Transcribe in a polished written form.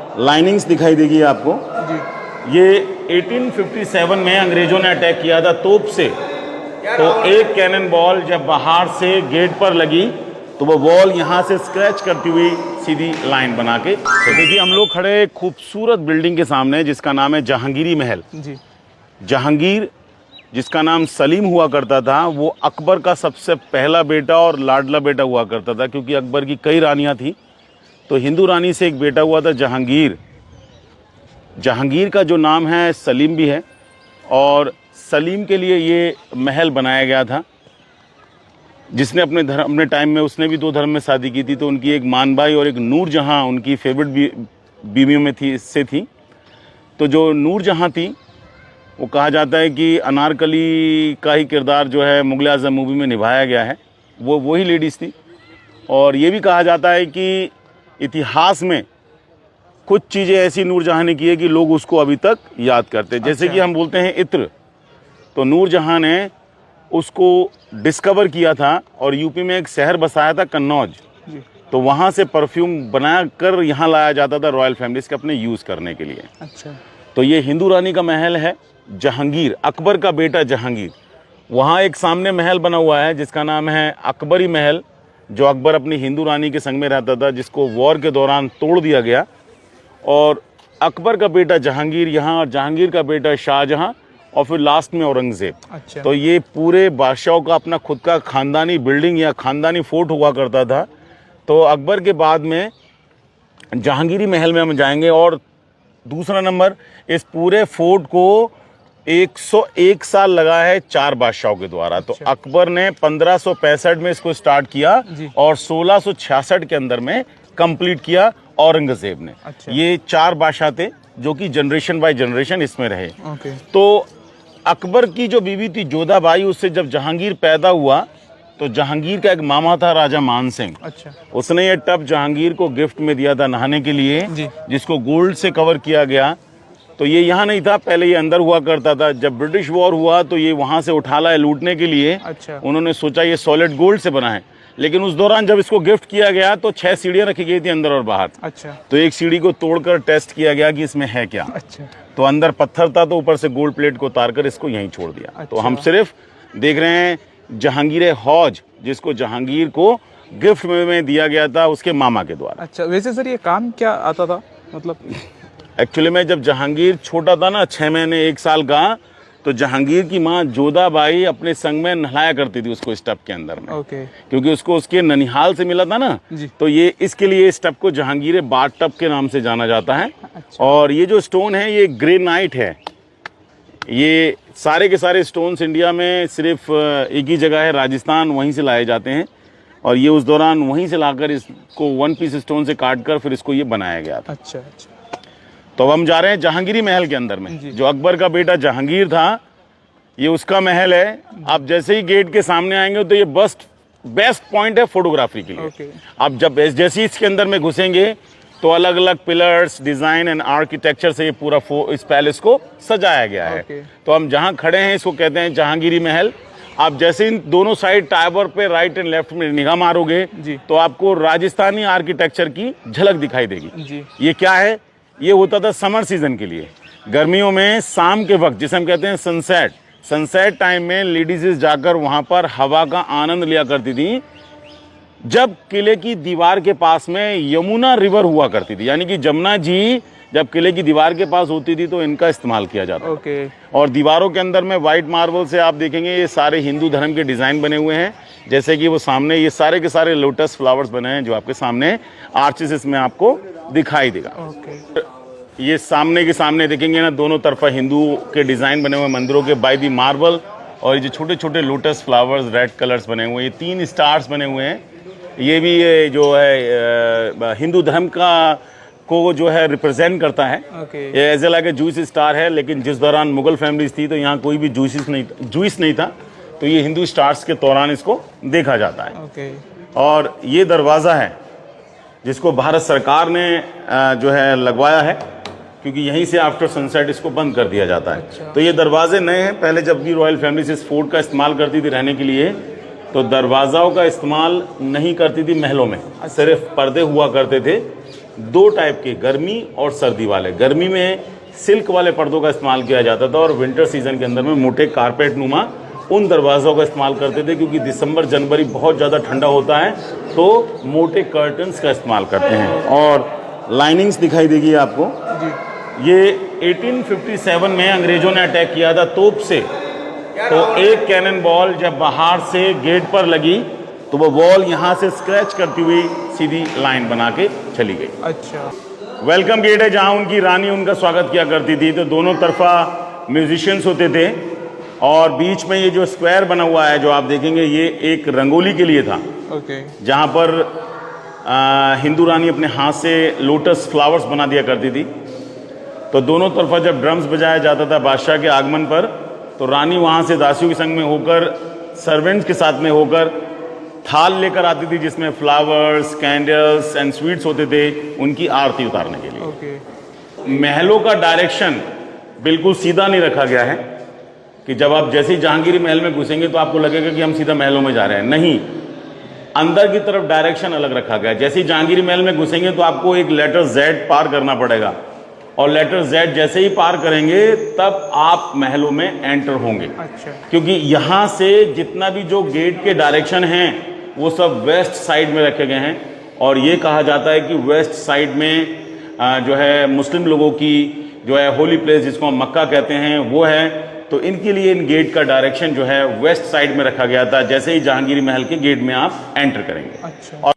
Linings दिखाई देगी आपको जी। ये 1857 में अंग्रेजों ने अटैक किया था तोप से। तो एक कैनन बॉल जब बाहर से गेट पर लगी तो वो बॉल यहाँ से स्क्रैच करती हुई सीधी लाइन बना के। तो देखिए हम लोग खड़े एक खूबसूरत बिल्डिंग के सामने जिसका नाम है जहांगीरी महल। जी। जहांगीर जिसका नाम सलीम हुआ करता था, वो अकबर का सबसे पहला बेटा और लाडला बेटा हुआ करता था, क्योंकि अकबर की कई रानियां थी। तो हिंदू रानी से एक बेटा हुआ था जहांगीर। जहांगीर का जो नाम है सलीम भी है, और सलीम के लिए ये महल बनाया गया था। जिसने अपने टाइम में उसने भी 2 धर्म में शादी की थी, तो उनकी एक मानबाई और एक नूर जहाँ उनकी फेवरेट बीवियों में थी। तो जो नूर जहाँ थी वो कहा जाता है कि अनारकली का ही किरदार जो है मुग़ल आज़म मूवी में निभाया गया है, वो वही लेडीज़ थी। और ये भी कहा जाता है कि इतिहास में कुछ चीज़ें ऐसी नूरजहाँ ने की है कि लोग उसको अभी तक याद करते हैं। जैसे कि हम बोलते हैं इत्र, तो नूरजहाँ ने उसको डिस्कवर किया था और यूपी में एक शहर बसाया था कन्नौज। तो वहाँ से परफ्यूम बना कर यहाँ लाया जाता था रॉयल फैमिलीज़ के अपने यूज़ करने के लिए। अच्छा। तो ये हिंदू रानी का महल है जहांगीर, अकबर का बेटा जहांगीर। वहाँ एक सामने महल बना हुआ है जिसका नाम है अकबरी महल, जो अकबर अपनी हिंदू रानी के संग में रहता था, जिसको वॉर के दौरान तोड़ दिया गया। और अकबर का बेटा जहांगीर यहाँ, और जहांगीर का बेटा शाहजहां, और फिर लास्ट में औरंगज़ेब। अच्छा। तो ये पूरे बादशाहों का अपना खुद का ख़ानदानी बिल्डिंग या ख़ानदानी फोर्ट हुआ करता था। तो अकबर के बाद में जहांगीरी महल में हम जाएंगे। और दूसरा नंबर, इस पूरे फोर्ट को 101 साल लगा है 4 बादशाहों के द्वारा। तो अकबर ने 1565 में इसको स्टार्ट किया और 1666 के अंदर में कंप्लीट किया औरंगज़ेब ने। अच्छा। ये 4 बादशाह थे जो कि जनरेशन बाय जनरेशन इसमें रहे। ओके। तो अकबर की जो बीवी थी जोधाबाई, उससे जब जहांगीर पैदा हुआ तो जहांगीर का एक मामा था राजा मान सिंह। अच्छा। उसने ये टब जहांगीर को गिफ्ट में दिया था नहाने के लिए, जिसको गोल्ड से कवर किया गया। तो ये यहाँ नहीं था, पहले ये अंदर हुआ करता था। जब ब्रिटिश वॉर हुआ तो ये वहाँ से उठा लाए लूटने के लिए। अच्छा। उन्होंने सोचा ये सॉलिड गोल्ड से बना है, लेकिन उस दौरान जब इसको गिफ्ट किया गया तो 6 सीढ़ियाँ रखी गई थी अंदर और बाहर। अच्छा। तो एक सीढ़ी को तोड़कर टेस्ट किया गया कि इसमें है क्या। अच्छा। तो अंदर पत्थर था, तो ऊपर से गोल्ड प्लेट को उतार कर इसको यहीं छोड़ दिया। अच्छा। तो हम सिर्फ देख रहे हैं जहांगीर हौज, जिसको जहांगीर को गिफ्ट में दिया गया था उसके मामा के द्वारा। अच्छा, वैसे सर ये काम क्या आता था, मतलब? एक्चुअली में जब जहांगीर छोटा था ना, 6 महीने 1 साल का, तो जहांगीर की माँ जोधाबाई अपने संग में नहलाया करती थी उसको इस टब के अंदर में। ओके। क्योंकि उसको उसके ननिहाल से मिला था ना, तो ये इसके लिए इस टब को जहांगीर बाथ टब के नाम से जाना जाता है। अच्छा। और ये जो स्टोन है ये ग्रेनाइट है। ये सारे के सारे स्टोन्स इंडिया में सिर्फ एक ही जगह है, राजस्थान, वहीं से लाए जाते हैं। और ये उस दौरान वहीं से लाकर इसको 1 पीस स्टोन से काट कर फिर इसको ये बनाया गया था। अच्छा। अच्छा। तो अब हम जा रहे हैं जहांगीरी महल के अंदर में। जो अकबर का बेटा जहांगीर था, ये उसका महल है। आप जैसे ही गेट के सामने आएंगे तो ये बेस्ट पॉइंट है फोटोग्राफी के लिए। ओके। आप जब जैसे ही इसके अंदर में घुसेंगे तो अलग अलग पिलर्स, डिज़ाइन एंड आर्किटेक्चर से ये पूरा इस पैलेस को सजाया गया है। तो हम जहाँ खड़े हैं इसको कहते हैं जहांगीरी महल। आप जैसे इन दोनों साइड टावर पे राइट एंड लेफ्ट में निगाह मारोगे तो आपको राजस्थानी आर्किटेक्चर की झलक दिखाई देगी। ये क्या है? ये होता था समर सीजन के लिए, गर्मियों में शाम के वक्त, जिसे हम कहते हैं सनसेट टाइम में लेडीज जाकर वहाँ पर हवा का आनंद लिया करती थी। जब किले की दीवार के पास में यमुना रिवर हुआ करती थी, यानी कि जमुना जी जब किले की दीवार के पास होती थी तो इनका इस्तेमाल किया जाता था। और दीवारों के अंदर में वाइट मार्बल से आप देखेंगे ये सारे हिंदू धर्म के डिज़ाइन बने हुए हैं। जैसे कि वो सामने ये सारे के सारे लोटस फ्लावर्स बने हैं जो आपके सामने आर्चेस इसमें आपको दिखाई देगा। ये सामने के सामने देखेंगे ना, दोनों तरफा हिंदू के डिज़ाइन बने हुए मंदिरों के बाय दी मार्बल। और ये जो छोटे छोटे लोटस फ्लावर्स रेड कलर्स बने हुए हैं, ये 3 स्टार्स बने हुए हैं। ये भी ये जो है हिंदू धर्म का को जो है रिप्रेजेंट करता है। ये as a like a juice star है, लेकिन जिस दौरान मुगल फैमिलीज थी तो यहाँ कोई भी जूस नहीं था, तो ये हिंदू स्टार्स के दौरान इसको देखा जाता है। और ये दरवाज़ा है जिसको भारत सरकार ने जो है लगवाया है, क्योंकि यहीं से आफ्टर सनसेट इसको बंद कर दिया जाता है। अच्छा। तो ये दरवाजे नए हैं। पहले जब भी रॉयल फैमिली इस फोर्ट का इस्तेमाल करती थी रहने के लिए, तो दरवाज़ों का इस्तेमाल नहीं करती थी महलों में। अच्छा। सिर्फ पर्दे हुआ करते थे दो टाइप के, गर्मी और सर्दी वाले। गर्मी में सिल्क वाले पर्दों का इस्तेमाल किया जाता था और विंटर सीजन के अंदर में मोटे कारपेट नुमा उन दरवाज़ों का इस्तेमाल करते थे, क्योंकि दिसंबर जनवरी बहुत ज़्यादा ठंडा होता है तो मोटे कर्टन्स का इस्तेमाल करते हैं। और लाइनिंग्स दिखाई देगी आपको। ये 1857 में अंग्रेज़ों ने अटैक किया था तोप से, तो एक कैनन बॉल जब बाहर से गेट पर लगी तो वो बॉल यहाँ से स्क्रैच करती हुई सीधी लाइन बना के चली गई। अच्छा। वेलकम गेट है जहाँ उनकी रानी उनका स्वागत किया करती थी, तो दोनों तरफा म्यूजिशियंस होते थे और बीच में ये जो स्क्वायर बना हुआ है जो आप देखेंगे, ये एक रंगोली के लिए था। ओके। जहाँ पर हिंदू रानी अपने हाथ से लोटस फ्लावर्स बना दिया करती थी। तो दोनों तरफा जब ड्रम्स बजाया जाता था बादशाह के आगमन पर, तो रानी वहाँ से दासियों के संग में होकर, सर्वेंट्स के साथ में होकर थाल लेकर आती थी जिसमें फ्लावर्स, कैंडल्स एंड स्वीट्स होते थे उनकी आरती उतारने के लिए। ओके। महलों का डायरेक्शन बिल्कुल सीधा नहीं रखा गया है कि जब आप जैसे ही जहांगीरी महल में घुसेंगे तो आपको लगेगा कि हम सीधा महलों में जा रहे हैं। नहीं, अंदर की तरफ डायरेक्शन अलग रखा गया है। जैसे ही जहांगीरी महल में घुसेंगे तो आपको एक लेटर Z पार करना पड़ेगा और लेटर Z जैसे ही पार करेंगे तब आप महलों में एंटर होंगे। अच्छा। क्योंकि यहाँ से जितना भी जो गेट के डायरेक्शन हैं वो सब वेस्ट साइड में रखे गए हैं और ये कहा जाता है कि वेस्ट साइड में जो है मुस्लिम लोगों की जो है होली प्लेस जिसको हम मक्का कहते हैं वो है, तो इनके लिए इन गेट का डायरेक्शन जो है वेस्ट साइड में रखा गया था जैसे ही जहांगीरी महल के गेट में आप एंटर करेंगे। अच्छा। और